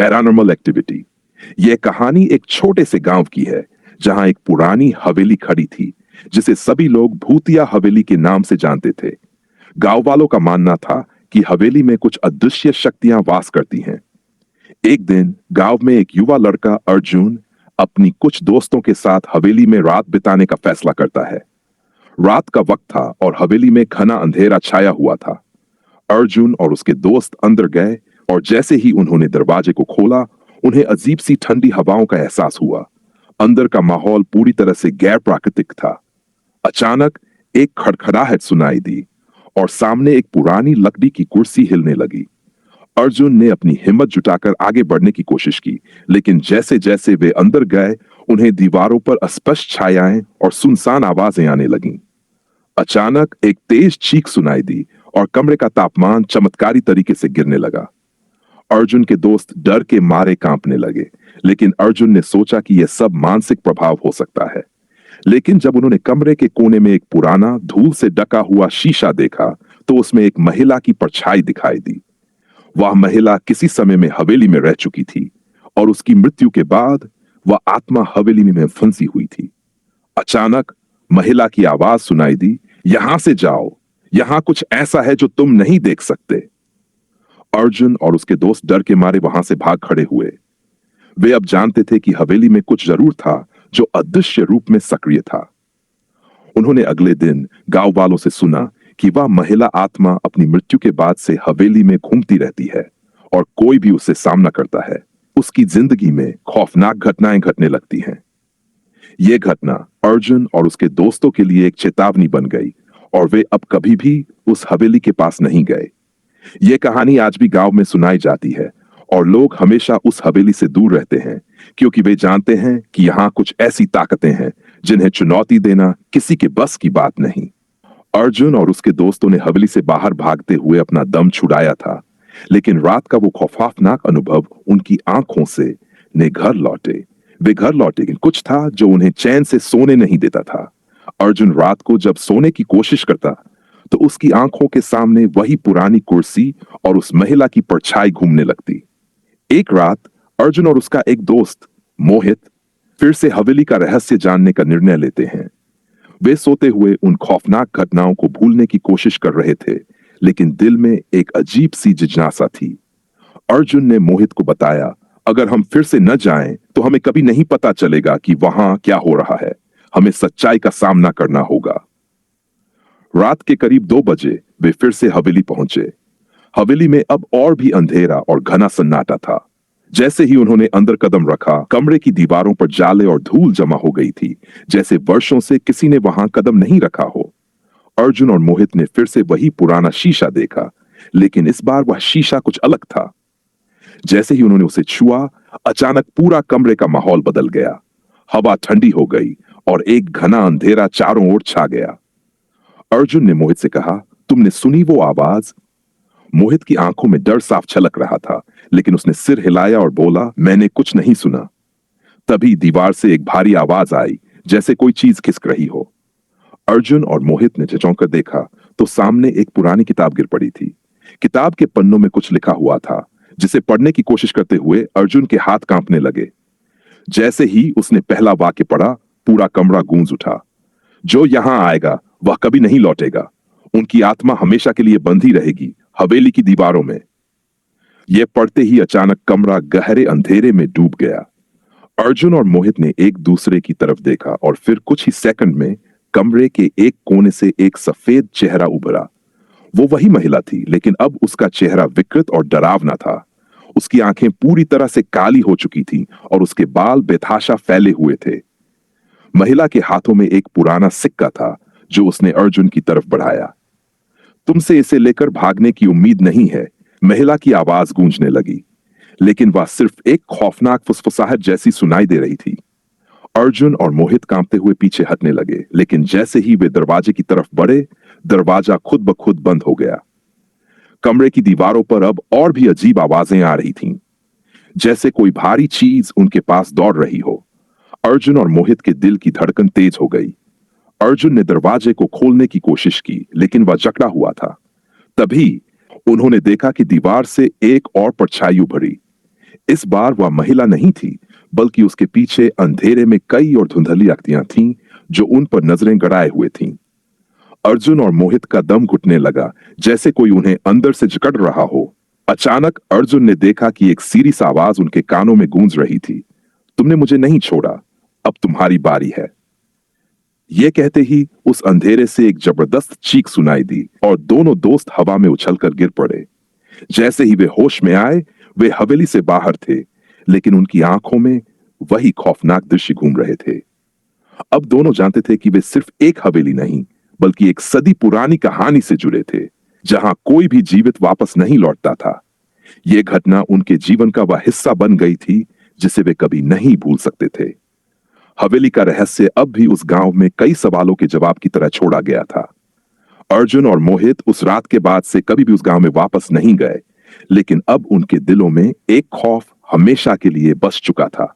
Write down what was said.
Paranormal activity. यह कहानी एक छोटे से गांव की है जहां एक पुरानी हवेली खड़ी थी जिसे सभी लोग भूतिया हवेली के नाम से जानते थे। गांव वालों का मानना था कि हवेली में कुछ अदृश्य शक्तियां वास करती हैं। एक दिन गांव में एक युवा लड़का अर्जुन अपनी कुछ दोस्तों के साथ हवेली में रात बिताने का फैसला करता है। रात का वक्त था और हवेली में घना अंधेरा छाया हुआ था। अर्जुन और उसके दोस्त अंदर गए और जैसे ही उन्होंने दरवाजे को खोला, उन्हें अजीब सी ठंडी हवाओं का एहसास हुआ। अंदर का माहौल पूरी तरह से गैर प्राकृतिक था। अचानक एक खड़खड़ाहट सुनाई दी और सामने एक पुरानी लकड़ी की कुर्सी हिलने लगी। अर्जुन ने अपनी हिम्मत जुटाकर आगे बढ़ने की कोशिश की, लेकिन जैसे जैसे वे अंदर गए, उन्हें दीवारों पर अस्पष्ट छायाएं और सुनसान आवाजें आने लगीं। अचानक एक तेज चीख सुनाई दी और कमरे का तापमान चमत्कारी तरीके से गिरने लगा। अर्जुन के दोस्त डर के मारे कांपने लगे, लेकिन अर्जुन ने सोचा कि यह सब मानसिक प्रभाव हो सकता है। लेकिन जब उन्होंने कमरे के कोने में एक पुराना धूल से ढका हुआ शीशा देखा, तो उसमें एक महिला की परछाई दिखाई दी। वह महिला किसी समय में हवेली में रह चुकी थी और उसकी मृत्यु के बाद वह आत्मा हवेली में फंसी हुई थी। अचानक महिला की आवाज सुनाई दी, यहां से जाओ, यहां कुछ ऐसा है जो तुम नहीं देख सकते। अर्जुन और उसके दोस्त डर के मारे वहां से भाग खड़े हुए। वे अब जानते थे कि हवेली में कुछ जरूर था जो अदृश्य रूप में सक्रिय था। उन्होंने अगले दिन गांव वालों से सुना कि वह महिला आत्मा अपनी मृत्यु के बाद से हवेली में घूमती रहती है और कोई भी उससे सामना करता है, उसकी जिंदगी में खौफनाक घटनाएं घटने लगती हैं। यह घटना अर्जुन और उसके दोस्तों के लिए एक चेतावनी बन गई और वे अब कभी भी उस हवेली के पास नहीं गए। यह कहानी आज भी गांव में सुनाई जाती है और लोग हमेशा उस हवेली से दूर रहते हैं क्योंकि वे जानते हैं कि यहां कुछ ऐसी ताकतें हैं जिन्हें चुनौती देना किसी के बस की बात नहीं। अर्जुन और उसके दोस्तों ने हवेली से बाहर भागते हुए अपना दम छुड़ाया था, लेकिन रात का वो खौफनाक अनुभव उनकी आंखों से ने घर लौटे। वे घर लौटे, लेकिन कुछ था जो उन्हें चैन से सोने नहीं देता था। अर्जुन रात को जब सोने की कोशिश करता तो उसकी आंखों के सामने वही पुरानी कुर्सी और उस महिला की परछाई घूमने लगती। एक रात अर्जुन और उसका एक दोस्त मोहित फिर से हवेली का रहस्य जानने का निर्णय लेते हैं। वे सोते हुए उन खौफनाक घटनाओं को भूलने की कोशिश कर रहे थे, लेकिन दिल में एक अजीब सी जिज्ञासा थी। अर्जुन ने मोहित को बताया, अगर हम फिर से न जाएं तो हमें कभी नहीं पता चलेगा कि वहां क्या हो रहा है। हमें सच्चाई का सामना करना होगा। रात के करीब 2 बजे वे फिर से हवेली पहुंचे। हवेली में अब और भी अंधेरा और घना सन्नाटा था। जैसे ही उन्होंने अंदर कदम रखा, कमरे की दीवारों पर जाले और धूल जमा हो गई थी, जैसे वर्षों से किसी ने वहां कदम नहीं रखा हो। अर्जुन और मोहित ने फिर से वही पुराना शीशा देखा, लेकिन इस बार वह शीशा कुछ अलग था। जैसे ही उन्होंने उसे छुआ, अचानक पूरा कमरे का माहौल बदल गया। हवा ठंडी हो गई और एक घना अंधेरा चारों ओर छा गया। अर्जुन ने मोहित से कहा, तुमने सुनी वो आवाज? मोहित की आंखों में डर साफ छलक रहा था, लेकिन उसने सिर हिलाया और बोला, मैंने कुछ नहीं सुना। तभी दीवार से एक भारी आवाज आई, जैसे कोई चीज खिसक रही हो। अर्जुन और मोहित ने झिझक कर देखा तो सामने एक पुरानी किताब गिर पड़ी थी। किताब के पन्नों में कुछ लिखा हुआ था, जिसे पढ़ने की कोशिश करते हुए अर्जुन के हाथ कांपने लगे। जैसे ही उसने पहला वाक्य पढ़ा, पूरा कमरा गूंज उठा। जो यहां आएगा वह कभी नहीं लौटेगा। उनकी आत्मा हमेशा के लिए बंधी रहेगी हवेली की दीवारों में। यह पढ़ते ही अचानक कमरा गहरे अंधेरे में डूब गया। अर्जुन और मोहित ने एक दूसरे की तरफ देखा और फिर कुछ ही सेकंड में कमरे के एक कोने से एक सफेद चेहरा उभरा। वो वही महिला थी, लेकिन अब उसका चेहरा विकृत और डरावना था। उसकी आंखें पूरी तरह से काली हो चुकी थीं और उसके बाल बेतहाशा फैले हुए थे। महिला के हाथों में एक पुराना सिक्का था जो उसने अर्जुन की तरफ बढ़ाया। तुमसे इसे लेकर भागने की उम्मीद नहीं है, महिला की आवाज गूंजने लगी, लेकिन वह सिर्फ एक खौफनाक फुसफुसाहट जैसी सुनाई दे रही थी। अर्जुन और मोहित कांपते हुए पीछे हटने लगे, लेकिन जैसे ही वे दरवाजे की तरफ बढ़े, दरवाजा खुद ब खुद बंद हो गया। कमरे की दीवारों पर अब और भी अजीब आवाजें आ रही थीं, जैसे कोई भारी चीज उनके पास दौड़ रही हो। अर्जुन और मोहित के दिल की धड़कन तेज हो गई। अर्जुन ने दरवाजे को खोलने की कोशिश की, लेकिन वह जकड़ा हुआ था। तभी उन्होंने देखा कि दीवार से एक और परछाई उभरी। इस बार वह महिला नहीं थी, बल्कि उसके पीछे अंधेरे में कई और धुंधली आकृतियां थीं जो उन पर नजरें गड़ाए हुए थीं। अर्जुन और मोहित का दम घुटने लगा, जैसे कोई उन्हें अंदर से जकड़ रहा हो। अचानक अर्जुन ने देखा कि एक सीरी सी आवाज उनके कानों में गूंज रही थी, तुमने मुझे नहीं छोड़ा, अब तुम्हारी बारी है। यह कहते ही उस अंधेरे से एक जबरदस्त चीख सुनाई दी और दोनों दोस्त हवा में उछलकर गिर पड़े। जैसे ही वे होश में आए, वे हवेली से बाहर थे, लेकिन उनकी आंखों में वही खौफनाक दृश्य घूम रहे थे। अब दोनों जानते थे कि वे सिर्फ एक हवेली नहीं, बल्कि एक सदी पुरानी कहानी से जुड़े थे, जहां कोई भी जीवित वापस नहीं लौटता था। यह घटना उनके जीवन का वह हिस्सा बन गई थी जिसे वे कभी नहीं भूल सकते थे। हवेली का रहस्य अब भी उस गांव में कई सवालों के जवाब की तरह छोड़ा गया था। अर्जुन और मोहित उस रात के बाद से कभी भी उस गांव में वापस नहीं गए, लेकिन अब उनके दिलों में एक खौफ हमेशा के लिए बस चुका था।